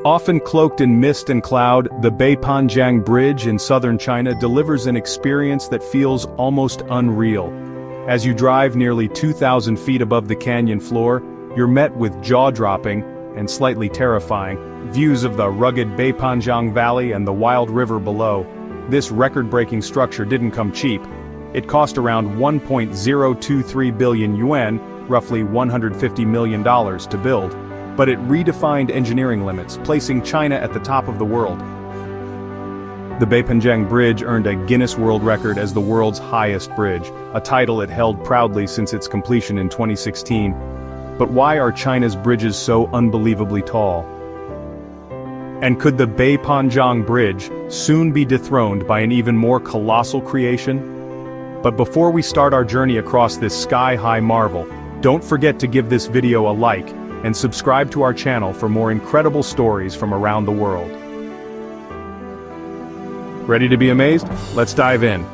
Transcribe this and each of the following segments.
Often cloaked in mist and cloud, the Beipanjiang Bridge in southern China delivers an experience that feels almost unreal. As you drive nearly 2,000 feet above the canyon floor, you're met with jaw-dropping, and slightly terrifying, views of the rugged Beipanjiang Valley and the wild river below. This record-breaking structure didn't come cheap. It cost around 1.023 billion yuan, roughly $150 million to build. But it redefined engineering limits, placing China at the top of the world. The Beipanjiang Bridge earned a Guinness World Record as the world's highest bridge, a title it held proudly since its completion in 2016. But why are China's bridges so unbelievably tall? And could the Beipanjiang Bridge soon be dethroned by an even more colossal creation? But before we start our journey across this sky-high marvel, don't forget to give this video a like, and subscribe to our channel for more incredible stories from around the world. Ready to be amazed? Let's dive in.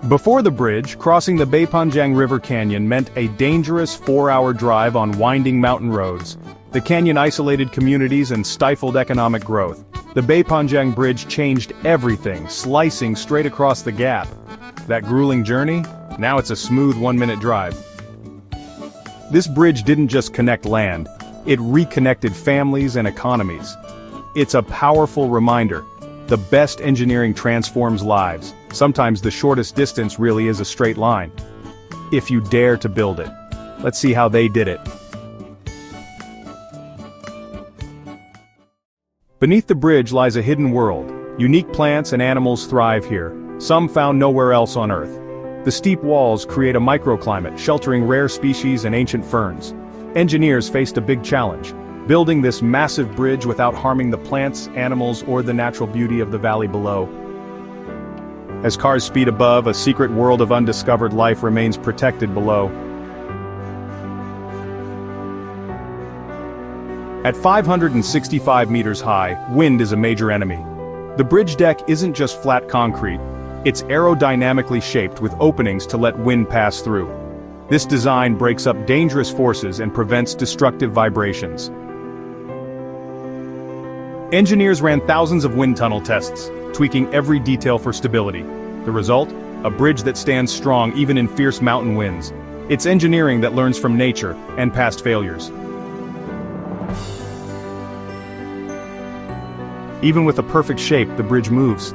Before the bridge, crossing the Beipanjiang River Canyon meant a dangerous 4-hour drive on winding mountain roads. The canyon isolated communities and stifled economic growth. The Beipanjiang Bridge changed everything, slicing straight across the gap. That grueling journey? Now it's a smooth 1-minute drive. This bridge didn't just connect land, it reconnected families and economies. It's a powerful reminder. The best engineering transforms lives. Sometimes the shortest distance really is a straight line. If you dare to build it. Let's see how they did it. Beneath the bridge lies a hidden world. Unique plants and animals thrive here, some found nowhere else on Earth. The steep walls create a microclimate, sheltering rare species and ancient ferns. Engineers faced a big challenge, building this massive bridge without harming the plants, animals, or the natural beauty of the valley below. As cars speed above, a secret world of undiscovered life remains protected below. At 565 meters high, wind is a major enemy. The bridge deck isn't just flat concrete. It's aerodynamically shaped with openings to let wind pass through. This design breaks up dangerous forces and prevents destructive vibrations. Engineers ran thousands of wind tunnel tests, tweaking every detail for stability. The result? A bridge that stands strong even in fierce mountain winds. It's engineering that learns from nature and past failures. Even with a perfect shape, the bridge moves.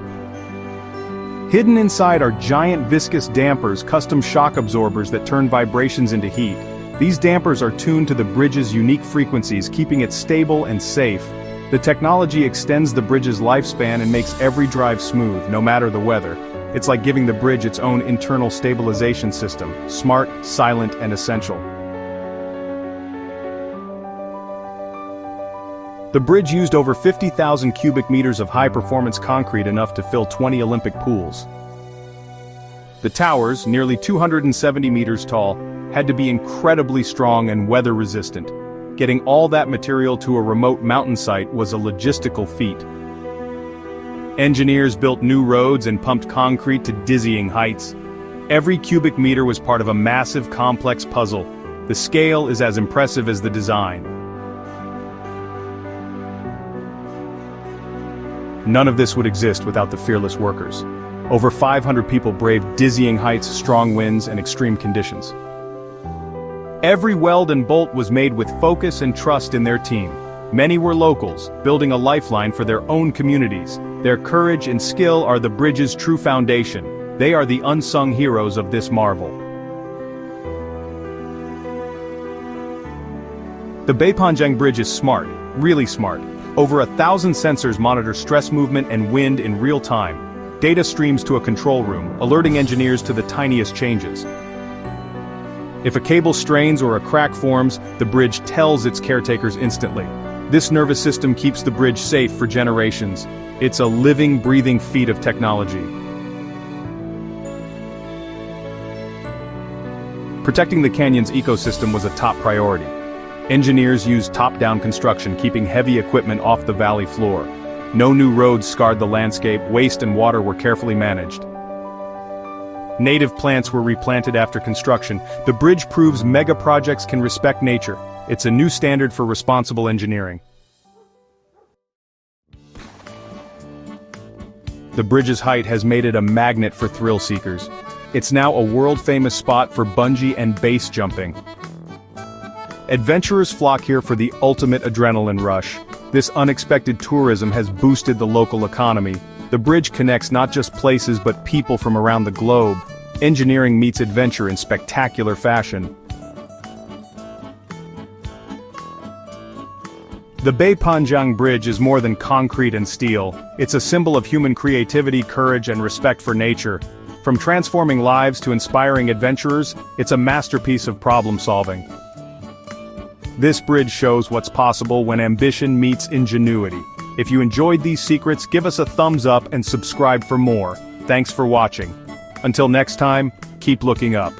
Hidden inside are giant viscous dampers, custom shock absorbers that turn vibrations into heat. These dampers are tuned to the bridge's unique frequencies, keeping it stable and safe. The technology extends the bridge's lifespan and makes every drive smooth, no matter the weather. It's like giving the bridge its own internal stabilization system, smart, silent, and essential. The bridge used over 50,000 cubic meters of high-performance concrete, enough to fill 20 Olympic pools. The towers, nearly 270 meters tall, had to be incredibly strong and weather-resistant. Getting all that material to a remote mountain site was a logistical feat. Engineers built new roads and pumped concrete to dizzying heights. Every cubic meter was part of a massive, complex puzzle. The scale is as impressive as the design. None of this would exist without the fearless workers. Over 500 people braved dizzying heights, strong winds, and extreme conditions. Every weld and bolt was made with focus and trust in their team. Many were locals, building a lifeline for their own communities. Their courage and skill are the bridge's true foundation. They are the unsung heroes of this marvel. The Beipanjiang Bridge is smart, really smart. Over 1,000 sensors monitor stress movement and wind in real time. Data streams to a control room, alerting engineers to the tiniest changes. If a cable strains or a crack forms, the bridge tells its caretakers instantly. This nervous system keeps the bridge safe for generations. It's a living, breathing feat of technology. Protecting the canyon's ecosystem was a top priority. Engineers used top-down construction, keeping heavy equipment off the valley floor. No new roads scarred the landscape, waste and water were carefully managed. Native plants were replanted after construction. The bridge proves mega projects can respect nature. It's a new standard for responsible engineering. The bridge's height has made it a magnet for thrill seekers. It's now a world-famous spot for bungee and base jumping. Adventurers flock here for the ultimate adrenaline rush. This unexpected tourism has boosted the local economy. The bridge connects not just places but people from around the globe. Engineering meets adventure in spectacular fashion. The Beipanjiang Bridge is more than concrete and steel. It's a symbol of human creativity, courage, and respect for nature. From transforming lives to inspiring adventurers, it's a masterpiece of problem-solving. This bridge shows what's possible when ambition meets ingenuity. If you enjoyed these secrets, give us a thumbs up and subscribe for more. Thanks for watching. Until next time, keep looking up.